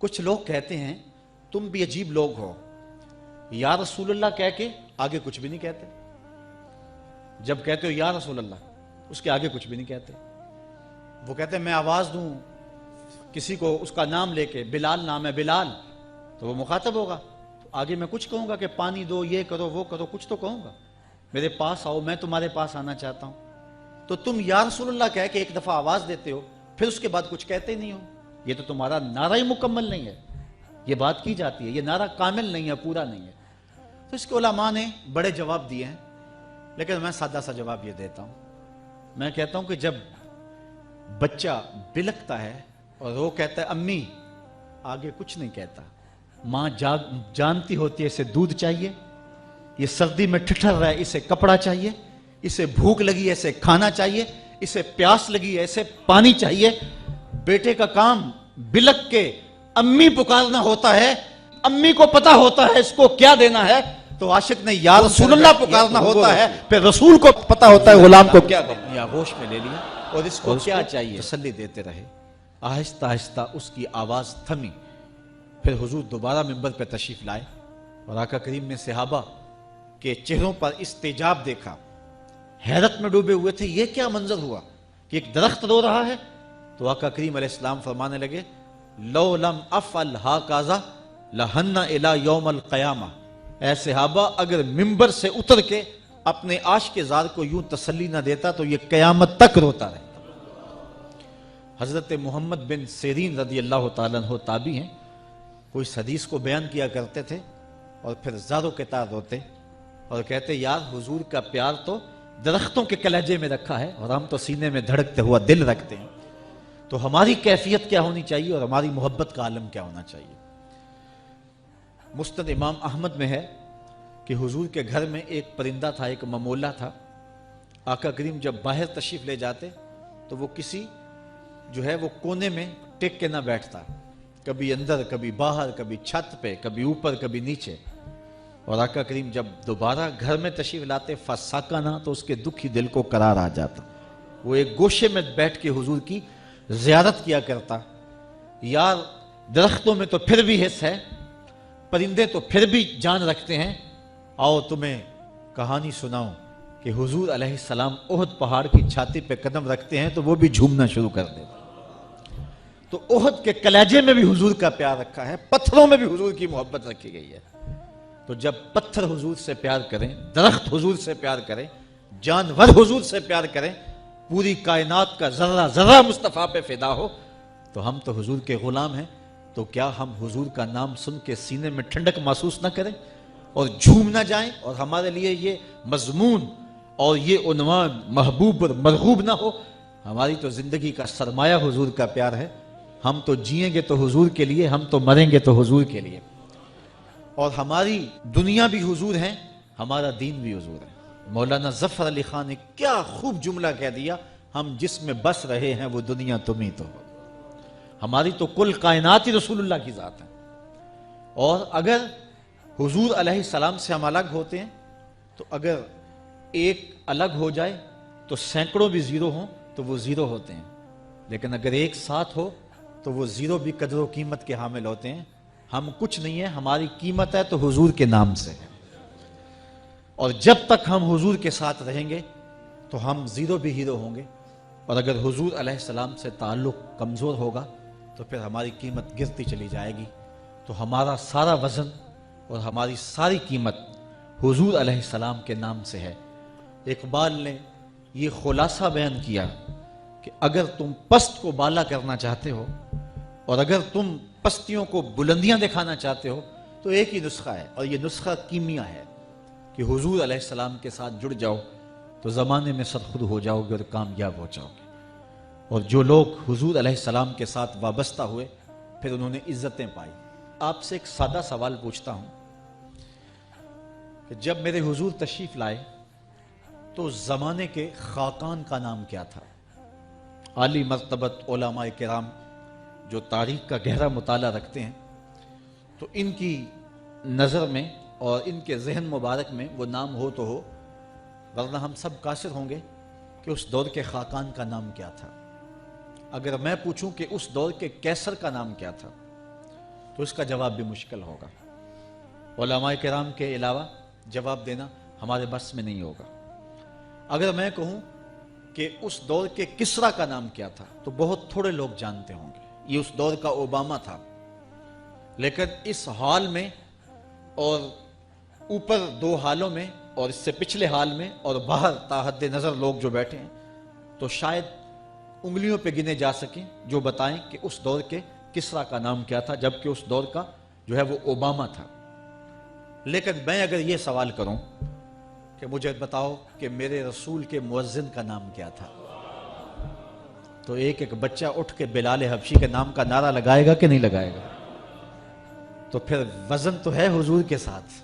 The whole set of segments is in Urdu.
کچھ لوگ کہتے ہیں تم بھی عجیب لوگ ہو، یا رسول اللہ کہہ کے آگے کچھ بھی نہیں کہتے. جب کہتے ہو یا رسول اللہ اس کے آگے کچھ بھی نہیں کہتے. وہ کہتے ہیں میں آواز دوں کسی کو اس کا نام لے کے، بلال نام ہے بلال، تو وہ مخاطب ہوگا، تو آگے میں کچھ کہوں گا کہ پانی دو، یہ کرو وہ کرو، کچھ تو کہوں گا. میرے پاس آؤ، میں تمہارے پاس آنا چاہتا ہوں. تو تم یا رسول اللہ کہہ کے ایک دفعہ آواز دیتے ہو، پھر اس کے بعد کچھ کہتے ہی نہیں ہو. یہ تو تمہارا نعرہ ہی مکمل نہیں ہے. یہ بات کی جاتی ہے یہ نعرہ کامل نہیں ہے، پورا نہیں ہے. تو اس کے علماء نے بڑے جواب دیے ہیں، لیکن میں سادہ سا جواب یہ دیتا ہوں. میں کہتا ہوں کہ جب بچہ بلکتا ہے اور وہ کہتا ہے امی، آگے کچھ نہیں کہتا، ماں جانتی ہوتی ہے اسے دودھ چاہیے، یہ سردی میں ٹھٹھر رہا ہے اسے کپڑا چاہیے، اسے بھوک لگی ہے اسے کھانا چاہیے، اسے پیاس لگی ہے اسے پانی چاہیے. بیٹے کا کام بلک کے امی پکارنا ہوتا ہے. امی کو پتا ہوتا ہے اس کو کیا دینا ہے، تو عاشق نے یا رسول اللہ پکارنا ہوتا ہے، پھر رسول کو پتا ہوتا ہے غلام کو کیا دینا. یا گوش میں لے لیا اور اس کو کیا چاہیے تسلی دیتے رہے. آہستہ آہستہ اس کی آواز تھمی. پھر حضور دوبارہ منبر پہ تشریف لائے اور آقا کریم نے صحابہ کے چہروں پر استعجاب دیکھا، حیرت میں ڈوبے ہوئے تھے. یہ کیا منظر ہوا کہ ایک درخت رو رہا ہے؟ تو آقا کریم علیہ السلام فرمانے لگے لو لم افعل ہاکذا لہن الی یوم القیامہ. اے صحابہ، اگر منبر سے اتر کے اپنے عاشق زار کو یوں تسلی نہ دیتا تو یہ قیامت تک روتا رہتا. حضرت محمد بن سیرین رضی اللہ تعالیٰ عنہ تابعی ہیں، کوئی حدیث کو بیان کیا کرتے تھے اور پھر زاروں کے تار روتے اور کہتے یار حضور کا پیار تو درختوں کے کلیجے میں رکھا ہے اور ہم تو سینے میں دھڑکتے ہوا دل رکھتے ہیں. تو ہماری کیفیت کیا ہونی چاہیے اور ہماری محبت کا عالم کیا ہونا چاہیے. مسند امام احمد میں ہے کہ حضور کے گھر میں ایک پرندہ تھا، ایک ممولہ تھا. آقا کریم جب باہر تشریف لے جاتے تو وہ کسی جو ہے وہ کونے میں ٹک کے نہ بیٹھتا، کبھی اندر کبھی باہر، کبھی چھت پہ کبھی اوپر کبھی نیچے. اور آقا کریم جب دوبارہ گھر میں تشریف لاتے فساکنا، تو اس کے دکھی دل کو قرار آ جاتا. وہ ایک گوشے میں بیٹھ کے حضور کی زیارت کیا کرتا. یار درختوں میں تو پھر بھی حص ہے، پرندے تو پھر بھی جان رکھتے ہیں. آؤ تمہیں کہانی سناؤں کہ حضور علیہ السلام احد پہاڑ کی چھاتی پہ قدم رکھتے ہیں تو وہ بھی جھومنا شروع کر دے. تو احد کے کلیجے میں بھی حضور کا پیار رکھا ہے، پتھروں میں بھی حضور کی محبت رکھی گئی ہے. تو جب پتھر حضور سے پیار کریں، درخت حضور سے پیار کریں، جانور حضور سے پیار کریں، پوری کائنات کا ذرہ ذرہ مصطفیٰ پہ فدا ہو، تو ہم تو حضور کے غلام ہیں. تو کیا ہم حضور کا نام سن کے سینے میں ٹھنڈک محسوس نہ کریں اور جھوم نہ جائیں، اور ہمارے لیے یہ مضمون اور یہ عنوان محبوب اور مرغوب نہ ہو؟ ہماری تو زندگی کا سرمایہ حضور کا پیار ہے. ہم تو جئیں گے تو حضور کے لیے، ہم تو مریں گے تو حضور کے لیے. اور ہماری دنیا بھی حضور ہے، ہمارا دین بھی حضور ہے. مولانا ظفر علی خان نے کیا خوب جملہ کہہ دیا، ہم جس میں بس رہے ہیں وہ دنیا تم ہی تو ہو. ہماری تو کل کائنات ہی رسول اللہ کی ذات ہے. اور اگر حضور علیہ السلام سے ہم الگ ہوتے ہیں تو اگر ایک الگ ہو جائے تو سینکڑوں بھی زیرو ہوں تو وہ زیرو ہوتے ہیں، لیکن اگر ایک ساتھ ہو تو وہ زیرو بھی قدر و قیمت کے حامل ہوتے ہیں. ہم کچھ نہیں ہیں، ہماری قیمت ہے تو حضور کے نام سے ہے. اور جب تک ہم حضور کے ساتھ رہیں گے تو ہم زیرو بھی ہیرو ہوں گے. اور اگر حضور علیہ السلام سے تعلق کمزور ہوگا تو پھر ہماری قیمت گرتی چلی جائے گی. تو ہمارا سارا وزن اور ہماری ساری قیمت حضور علیہ السلام کے نام سے ہے. اقبال نے یہ خلاصہ بیان کیا کہ اگر تم پست کو بالا کرنا چاہتے ہو اور اگر تم پستیوں کو بلندیاں دکھانا چاہتے ہو تو ایک ہی نسخہ ہے، اور یہ نسخہ کیمیا ہے کہ حضور علیہ السلام کے ساتھ جڑ جاؤ تو زمانے میں سرخرد ہو جاؤ گے اور کامیاب ہو جاؤ گے. اور جو لوگ حضور علیہ السلام کے ساتھ وابستہ ہوئے پھر انہوں نے عزتیں پائی. آپ سے ایک سادہ سوال پوچھتا ہوں کہ جب میرے حضور تشریف لائے تو زمانے کے خاقان کا نام کیا تھا؟ عالی مرتبت علماء کرام جو تاریخ کا گہرا مطالعہ رکھتے ہیں تو ان کی نظر میں اور ان کے ذہن مبارک میں وہ نام ہو تو ہو، ورنہ ہم سب قاصر ہوں گے کہ اس دور کے خاقان کا نام کیا تھا. اگر میں پوچھوں کہ اس دور کے کیسر کا نام کیا تھا تو اس کا جواب بھی مشکل ہوگا. علماء کرام کے علاوہ جواب دینا ہمارے بس میں نہیں ہوگا. اگر میں کہوں کہ اس دور کے کسرا کا نام کیا تھا تو بہت تھوڑے لوگ جانتے ہوں گے. یہ اس دور کا اوباما تھا. لیکن اس حال میں اور اوپر دو حالوں میں اور اس سے پچھلے حال میں اور باہر تاحد نظر لوگ جو بیٹھے ہیں تو شاید انگلیوں پہ گنے جا سکیں جو بتائیں کہ اس دور کے کسرا کا نام کیا تھا، جبکہ اس دور کا جو ہے وہ اوباما تھا. لیکن میں اگر یہ سوال کروں کہ مجھے بتاؤ کہ میرے رسول کے مؤذن کا نام کیا تھا، تو ایک ایک بچہ اٹھ کے بلال حبشی کے نام کا نعرہ لگائے گا کہ نہیں لگائے گا؟ تو پھر وزن تو ہے حضور کے ساتھ،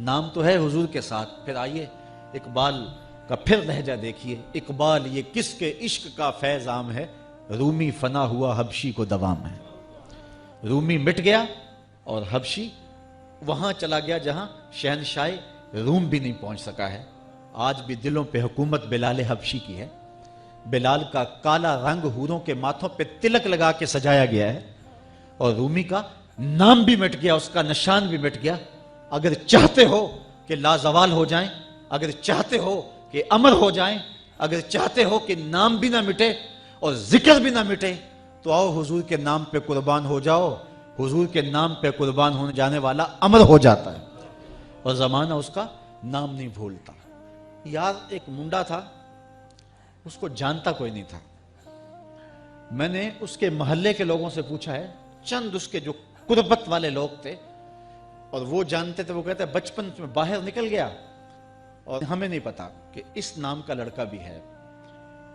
نام تو ہے حضور کے ساتھ. پھر آئیے اقبال کا پھر لہجہ دیکھیے. اقبال یہ کس کے عشق کا فیض عام ہے، رومی فنا ہوا حبشی کو دوام ہے. رومی مٹ گیا اور حبشی وہاں چلا گیا جہاں شہنشاہ روم بھی نہیں پہنچ سکا ہے. آج بھی دلوں پہ حکومت بلال حبشی کی ہے. بلال کا کالا رنگ حوروں کے ماتھوں پہ تلک لگا کے سجایا گیا ہے اور رومی کا نام بھی مٹ گیا، اس کا نشان بھی مٹ گیا. اگر چاہتے ہو کہ لازوال ہو جائیں، اگر چاہتے ہو کہ امر ہو جائیں، اگر چاہتے ہو کہ نام بھی نہ مٹے اور ذکر بھی نہ مٹے، تو آؤ حضور کے نام پہ قربان ہو جاؤ. حضور کے نام پہ قربان ہونے جانے والا امر ہو جاتا ہے اور زمانہ اس کا نام نہیں بھولتا. یار ایک منڈا تھا، اس کو جانتا کوئی نہیں تھا. میں نے اس کے محلے کے لوگوں سے پوچھا ہے، چند اس کے جو قربت والے لوگ تھے اور وہ جانتے تھے، وہ کہتے ہیں بچپن میں باہر نکل گیا اور ہمیں نہیں پتا کہ اس نام کا لڑکا بھی ہے.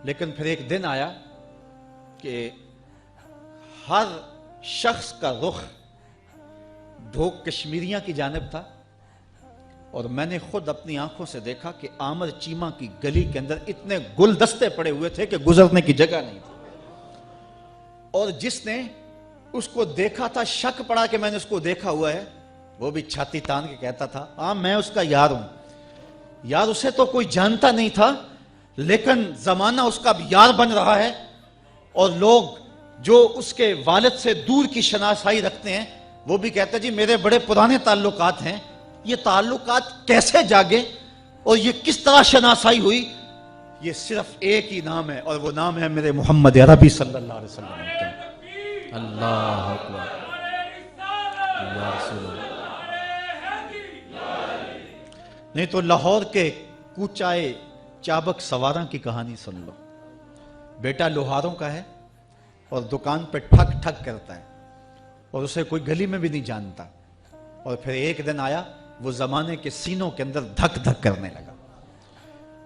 لیکن پھر ایک دن آیا کہ ہر شخص کا رخ ڈھوک کشمیریاں کی جانب تھا اور میں نے خود اپنی آنکھوں سے دیکھا کہ آمر چیمہ کی گلی کے اندر اتنے گلدستے پڑے ہوئے تھے کہ گزرنے کی جگہ نہیں تھی. اور جس نے اس کو دیکھا تھا، شک پڑا کہ میں نے اس کو دیکھا ہوا ہے، وہ بھی چھاتی تان کے کہتا تھا ہاں میں اس کا یار ہوں. یار اسے تو کوئی جانتا نہیں تھا، لیکن زمانہ اس کا یار بن رہا ہے اور لوگ جو اس کے والد سے دور کی شناسائی رکھتے ہیں وہ بھی کہتے ہیں جی میرے بڑے پرانے تعلقات ہیں. یہ تعلقات کیسے جاگے اور یہ کس طرح شناسائی ہوئی؟ یہ صرف ایک ہی نام ہے اور وہ نام ہے میرے محمد عربی صلی اللہ علیہ وسلم کا. اللہ اکبر، یا رسول اللہ. نہیں تو لاہور کے کوچائے چابک سواراں کی کہانی سن لو. بیٹا لوہاروں کا ہے اور دکان پہ ٹھک ٹھک کرتا ہے اور اسے کوئی گلی میں بھی نہیں جانتا. اور پھر ایک دن آیا، وہ زمانے کے سینوں کے اندر دھک دھک کرنے لگا.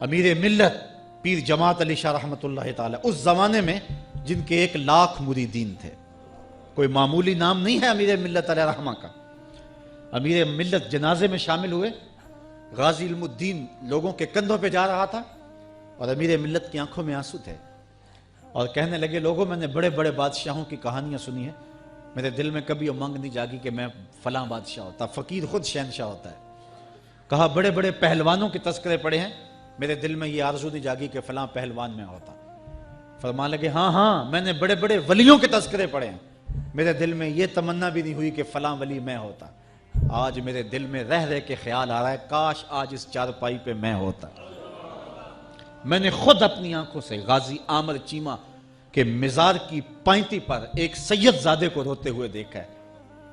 امیر ملت پیر جماعت علی شاہ رحمۃ اللہ تعالی، اس زمانے میں جن کے 1,00,000 مریدین تھے. کوئی معمولی نام نہیں ہے امیر ملت علیہ رحمہ کا. امیر ملت جنازے میں شامل ہوئے، غازی علم الدین لوگوں کے کندھوں پہ جا رہا تھا اور امیر ملت کی آنکھوں میں آنسو تھے اور کہنے لگے لوگوں میں نے بڑے بڑے بادشاہوں کی کہانیاں سنی ہیں، میرے دل میں کبھی امنگ نہیں جاگی کہ میں فلاں بادشاہ ہوتا. فقیر خود شہنشاہ ہوتا ہے. کہا بڑے بڑے پہلوانوں کے تذکرے پڑے ہیں، میرے دل میں یہ آرزو نہیں جاگی کہ فلاں پہلوان میں ہوتا. فرمان لگے ہاں میں نے بڑے بڑے ولیوں کے تذکرے پڑے ہیں، میرے دل میں یہ تمنا بھی نہیں ہوئی کہ فلاں ولی میں ہوتا. آج میرے دل میں رہ رہ کے خیال آ رہا ہے کاش آج اس چارپائی پہ میں ہوتا. میں نے خود اپنی آنکھوں سے غازی عامر چیمہ کے مزار کی پائنتی پر ایک سید زادے کو روتے ہوئے دیکھا ہے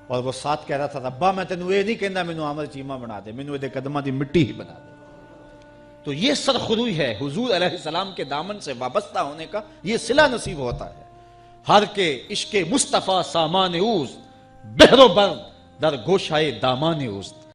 اور وہ ساتھ کہہ رہا تھا ربا میں تینوں یہ نہیں کہنا مینوں عامر چیمہ بنا دے، مینوں دے قدمہ دی مٹی ہی بنا دے. تو یہ سرخروئی ہے حضور علیہ السلام کے دامن سے وابستہ ہونے کا، یہ صلہ نصیب ہوتا ہے. ہر کے عشق مصطفیٰ سامان اوست، بحر و بر در گوشائے دامان اوست.